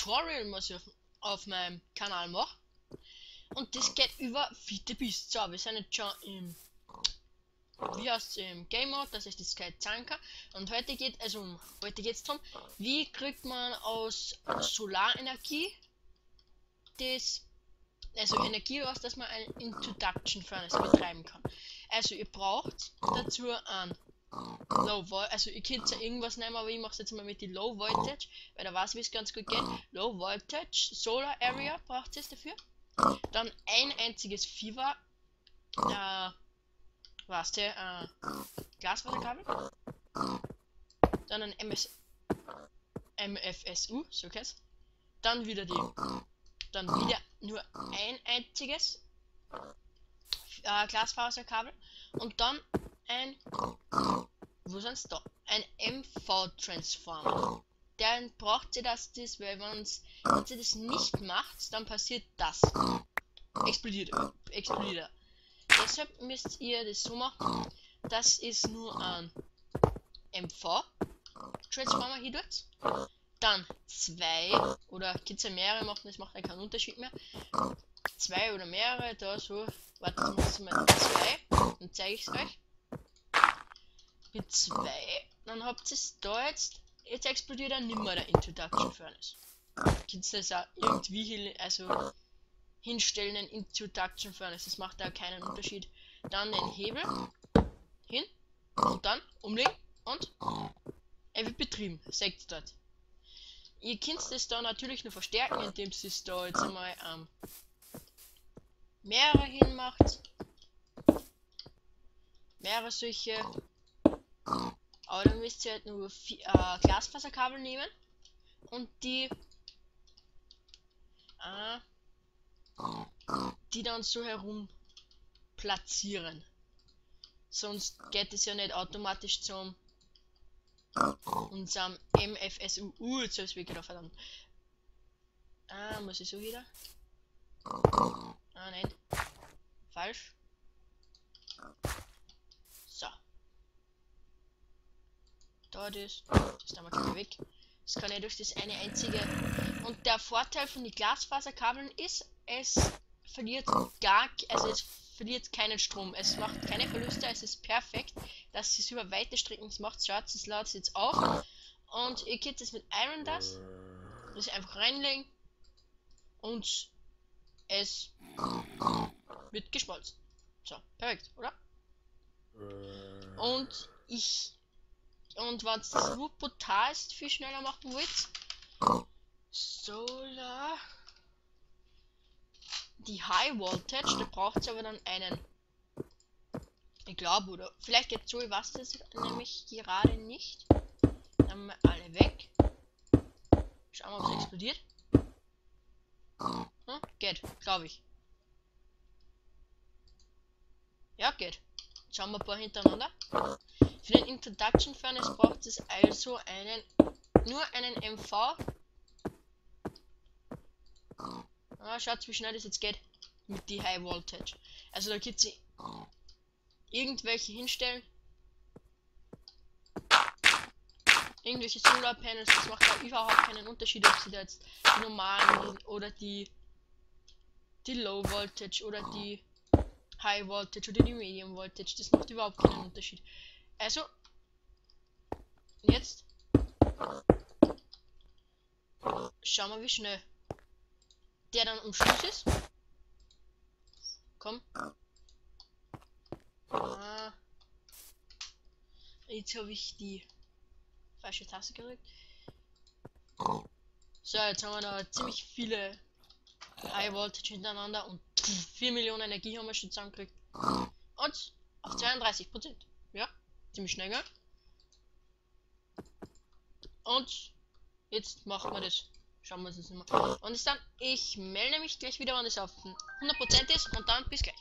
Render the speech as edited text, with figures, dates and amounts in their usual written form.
Tutorial, was ich auf meinem Kanal mache. Und das geht über FTB. So, wir sind jetzt schon im, wie heißt im Game Mode, dass ich das gleich zeigen kann. Und heute geht es darum, wie kriegt man aus Solarenergie Energie raus, dass man ein Induction Furnace betreiben kann. Also ihr braucht dazu ein Low Voltage, also ihr könnt ja irgendwas nehmen, aber ich mache es jetzt mal mit die Low Voltage, weil da weiß, wie es ganz gut geht. Low Voltage Solar Area braucht es dafür. Dann ein einziges Fieber, Glasfaserkabel. Dann ein MFSU, so heißt. Dann wieder nur ein einziges Glasfaserkabel und dann ein MV-Transformer. Dann braucht ihr das, weil wenn ihr das nicht macht, dann passiert das. Explodiert er. Deshalb müsst ihr das so machen. Das ist nur ein MV-Transformer hier dort. Dann 2 oder könnt ihr mehrere machen, das macht ja keinen Unterschied mehr. 2 oder mehrere, da so. Warte, jetzt mal 2. Dann zeige ich es euch. Mit 2. Dann habt ihr es da jetzt. Jetzt explodiert dann nimmer der Induction Furnace. Könnt ihr das auch irgendwie hinstellen, ein Induction Furnace. Das macht da keinen Unterschied. Dann den Hebel hin und dann umlegen und er wird betrieben. Seht ihr dort. Ihr könnt das da natürlich nur verstärken, indem ihr es da jetzt einmal mehrere hinmacht. Mehrere solche. Aber dann müsst ihr halt nur Glasfaserkabel nehmen und die dann so herum platzieren. Sonst geht es ja nicht automatisch zum unserem MFSU. Jetzt habe ich es wirklich noch verdammt. Muss ich so wieder? Nein. Falsch. So. Da das ist dann mal weg. Das kann ich durch das eine einzige. Und der Vorteil von den Glasfaserkabeln ist, es verliert keinen Strom. Es macht keine Verluste, es ist perfekt, dass es über weite Strecken macht. Schaut, es laut jetzt auf. Und ihr könnt es mit Iron das einfach reinlegen und es wird geschmolzen. So, perfekt, oder? Und wenn es das nur brutal viel schneller machen wollt, Solar, die High Voltage, da braucht es aber dann einen, ich glaube, oder vielleicht geht so, ich weiß das nämlich gerade nicht. Dann haben wir alle weg. Schauen wir, ob es explodiert. Geht, glaube ich. Ja, geht. Jetzt schauen wir ein paar hintereinander. Für den Induction Furnace braucht es also nur einen MV. Schaut, wie schnell das jetzt geht mit die High Voltage. Also da gibt es irgendwelche hinstellen. Irgendwelche Solar Panels, das macht da überhaupt keinen Unterschied, ob sie da jetzt die normalen oder die Low Voltage oder die High Voltage oder die Medium Voltage, das macht überhaupt keinen Unterschied. Also, jetzt schauen wir, wie schnell der dann am Schluss ist. Komm. Jetzt habe ich die falsche Taste gedrückt. So, jetzt haben wir da ziemlich viele High Voltage hintereinander und 4 Millionen Energie haben wir schon zusammengekriegt. Und auf 32%. Ja, ziemlich schnell, gell? Und jetzt machen wir das. Schauen wir uns das mal. Und ist dann, ich melde mich gleich wieder, wenn es auf 100% ist und dann bis gleich.